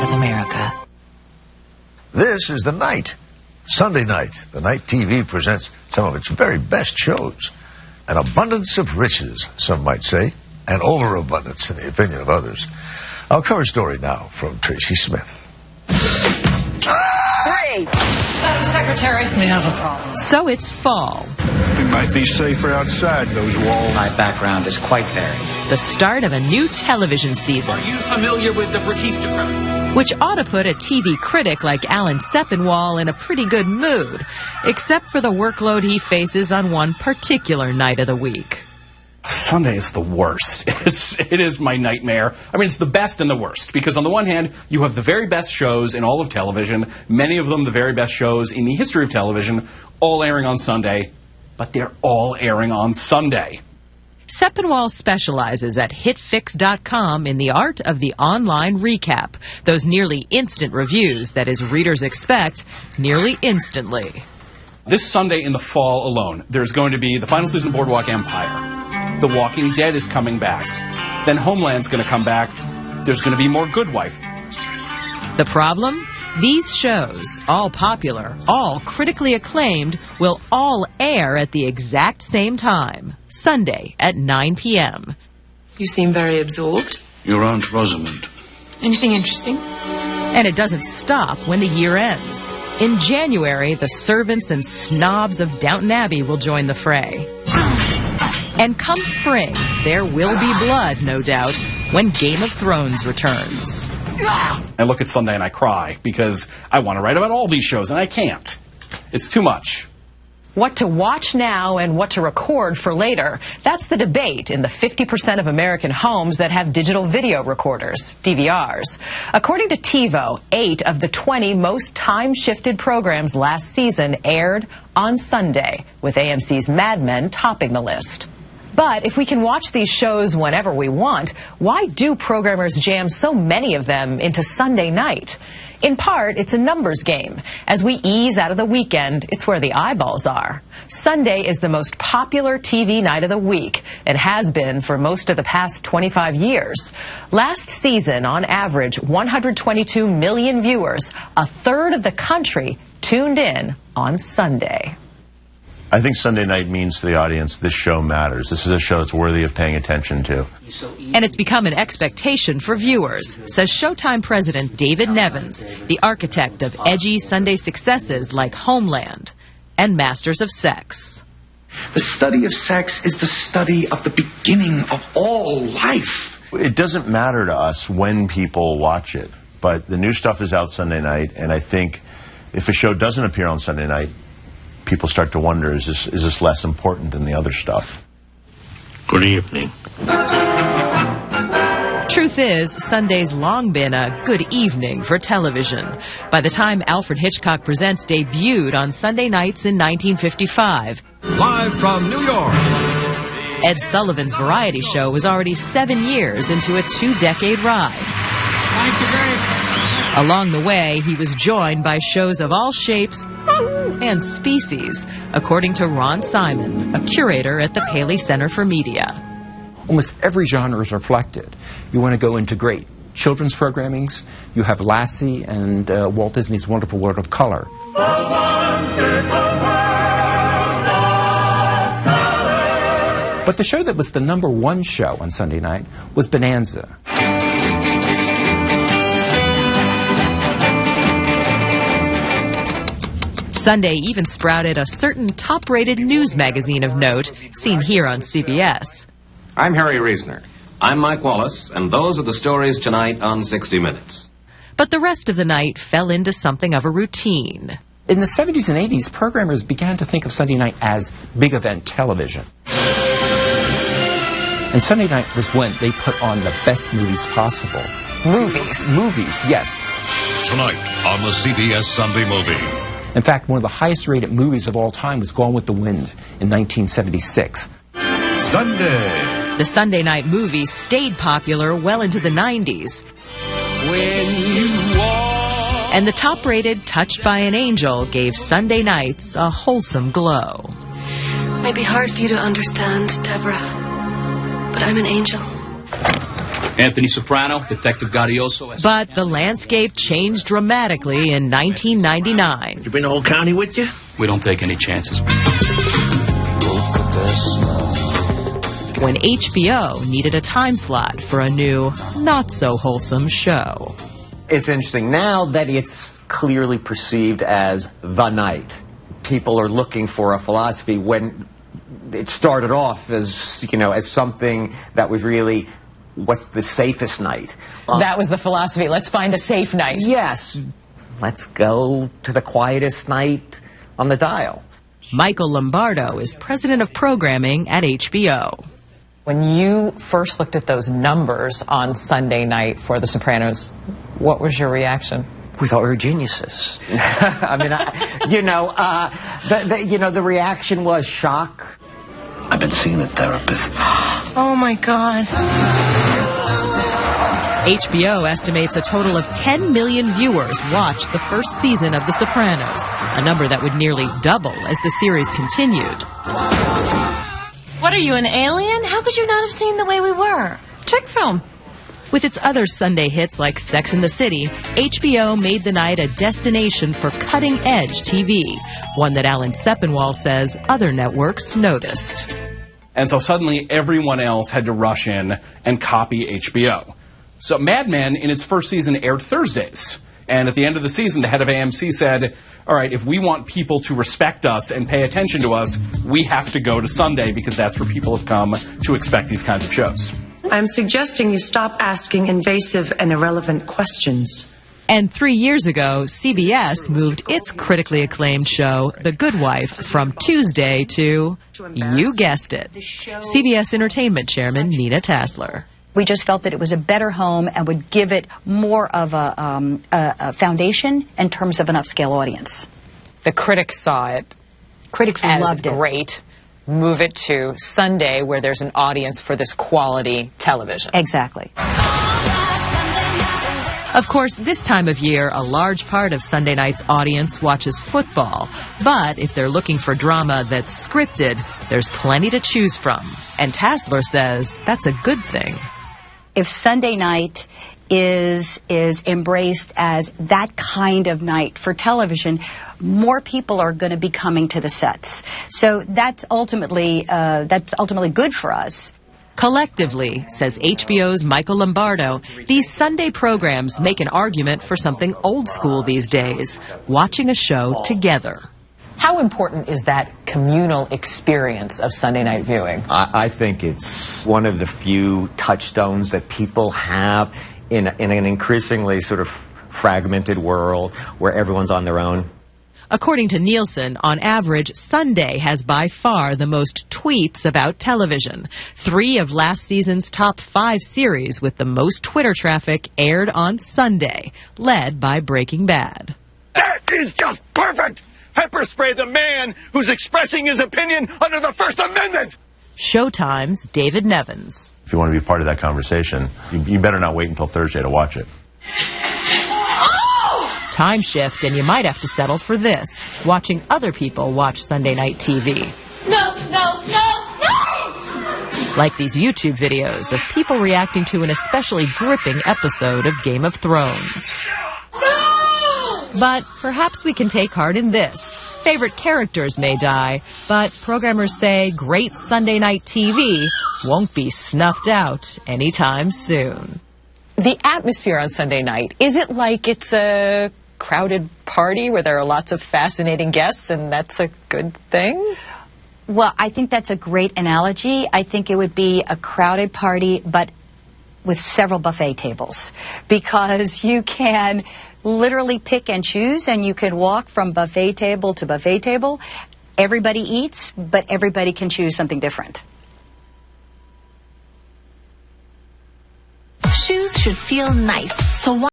of America. This is the night, Sunday night. The night TV presents some of its very best shows. An abundance of riches, some might say, and overabundance in the opinion of others. Our cover story now from Tracy Smith. 3. Madam Secretary, we have a problem. So it's fall. We might be safer outside those walls. My background is quite varied. The start of a new television season. Are you familiar with the Brachistocrat? Which ought to put a TV critic like Alan Sepinwall in a pretty good mood, except for the workload he faces on one particular night of the week. Sunday is the worst. It is my nightmare. I mean, it's the best and the worst, because on the one hand, you have the very best shows in all of television, many of them the very best shows in the history of television, all airing on Sunday, but they're all airing on Sunday. Sepinwall specializes at hitfix.com in the art of the online recap, those nearly instant reviews that his readers expect nearly instantly. This Sunday in the fall alone, there's going to be the final season of Boardwalk Empire. The Walking Dead is coming back. Then Homeland's going to come back. There's going to be more Good Wife. The problem? These shows, all popular, all critically acclaimed, will all air at the exact same time, Sunday at 9 p.m. You seem very absorbed. Your Aunt Rosamond. Anything interesting? And it doesn't stop when the year ends. In January, the servants and snobs of Downton Abbey will join the fray. And come spring, there will be blood, no doubt, when Game of Thrones returns. I look at Sunday and I cry because I want to write about all these shows and I can't. It's too much. What to watch now and what to record for later, that's the debate in the 50% of American homes that have digital video recorders, DVRs. According to TiVo, 8 of the 20 most time-shifted programs last season aired on Sunday, with AMC's Mad Men topping the list. But if we can watch these shows whenever we want, why do programmers jam so many of them into Sunday night? In part, it's a numbers game. As we ease out of the weekend, it's where the eyeballs are. Sunday is the most popular TV night of the week, and has been for most of the past 25 years. Last season, on average, 122 million viewers, a third of the country, tuned in on Sunday. I think Sunday night means to the audience this show matters. This is a show that's worthy of paying attention to. And it's become an expectation for viewers, says Showtime president David Nevins, the architect of edgy Sunday successes like Homeland and Masters of Sex. The study of sex is the study of the beginning of all life. It doesn't matter to us when people watch it, but the new stuff is out Sunday night, and I think if a show doesn't appear on Sunday night, people start to wonder, is this less important than the other stuff? Good evening. Truth is, Sunday's long been a good evening for television. By the time Alfred Hitchcock Presents debuted on Sunday nights in 1955, live from New York, Ed Sullivan's variety show was already 7 years into a 2-decade ride. Thank you very much. Along the way, he was joined by shows of all shapes and species, according to Ron Simon, a curator at the Paley Center for Media. Almost every genre is reflected. You want to go into great children's programmings. You have Lassie and Walt Disney's Wonderful World of Color. But the show that was the #1 show on Sunday night was Bonanza. Sunday even sprouted a certain top-rated news magazine of note, seen here on CBS. I'm Harry Reasoner. I'm Mike Wallace, and those are the stories tonight on 60 Minutes. But the rest of the night fell into something of a routine. In the 70s and 80s, programmers began to think of Sunday night as big event television. And Sunday night was when they put on the best movies possible. Movies. Movies, yes. Tonight on the CBS Sunday Movie. In fact, one of the highest-rated movies of all time was Gone with the Wind in 1976. Sunday. The Sunday night movie stayed popular well into the 90s. When you walk. And the top-rated Touched by an Angel gave Sunday nights a wholesome glow. It may be hard for you to understand, Deborah, but I'm an angel. Anthony Soprano, Detective Gaudioso. But the landscape changed dramatically in 1999. You bring the whole county with you? We don't take any chances. When HBO needed a time slot for a new, not-so-wholesome show. It's interesting now that it's clearly perceived as the night. People are looking for a philosophy when it started off as, you know, as something that was really what's the safest night. That was the philosophy. Let's find a safe night. Yes. Let's go to the quietest night on the dial. Michael Lombardo is president of programming at HBO. When you first looked at those numbers on Sunday night for The Sopranos, what was your reaction? We thought we were geniuses. I mean, the reaction was shock. I've been seeing a therapist. Oh my God. HBO estimates a total of 10 million viewers watched the first season of The Sopranos, a number that would nearly double as the series continued. What are you, an alien? How could you not have seen the way we were? Chick film. With its other Sunday hits like Sex and the City, HBO made the night a destination for cutting-edge TV, one that Alan Sepinwall says other networks noticed. And so suddenly everyone else had to rush in and copy HBO. So Mad Men, in its first season, aired Thursdays. And at the end of the season, the head of AMC said, all right, if we want people to respect us and pay attention to us, we have to go to Sunday because that's where people have come to expect these kinds of shows. I'm suggesting you stop asking invasive and irrelevant questions. And 3 years ago, CBS moved its critically acclaimed show, The Good Wife, from Tuesday to, you guessed it, CBS Entertainment Chairman Nina Tasler. We just felt that it was a better home and would give it more of a foundation in terms of an upscale audience. The critics saw it. Critics loved it. Great. Move it to Sunday where there's an audience for this quality television. Exactly. Of course, this time of year, a large part of Sunday night's audience watches football. But if they're looking for drama that's scripted, there's plenty to choose from. And Tasler says that's a good thing. If Sunday night is embraced as that kind of night for television, more people are going to be coming to the sets. So that's ultimately good for us. Collectively, says HBO's Michael Lombardo, these Sunday programs make an argument for something old school these days, watching a show together. How important is that communal experience of Sunday night viewing? I think it's one of the few touchstones that people have in an increasingly sort of fragmented world where everyone's on their own. According to Nielsen, on average, Sunday has by far the most tweets about television. 3 of last season's top 5 series with the most Twitter traffic aired on Sunday, led by Breaking Bad. That is just perfect! Pepper spray the man who's expressing his opinion under the First Amendment! Showtime's David Nevins. If you want to be part of that conversation, you better not wait until Thursday to watch it. Time shift, and you might have to settle for this, watching other people watch Sunday night TV. No, no, no, no! Like these YouTube videos of people reacting to an especially gripping episode of Game of Thrones. No! But perhaps we can take heart in this. Favorite characters may die, but programmers say great Sunday night TV won't be snuffed out anytime soon. The atmosphere on Sunday night, is it like it's a crowded party where there are lots of fascinating guests and that's a good thing? Well, I think that's a great analogy. I think it would be a crowded party, but with several buffet tables, because you can literally pick and choose, and you can walk from buffet table to buffet table. Everybody eats, but everybody can choose something different. Shoes should feel nice, so why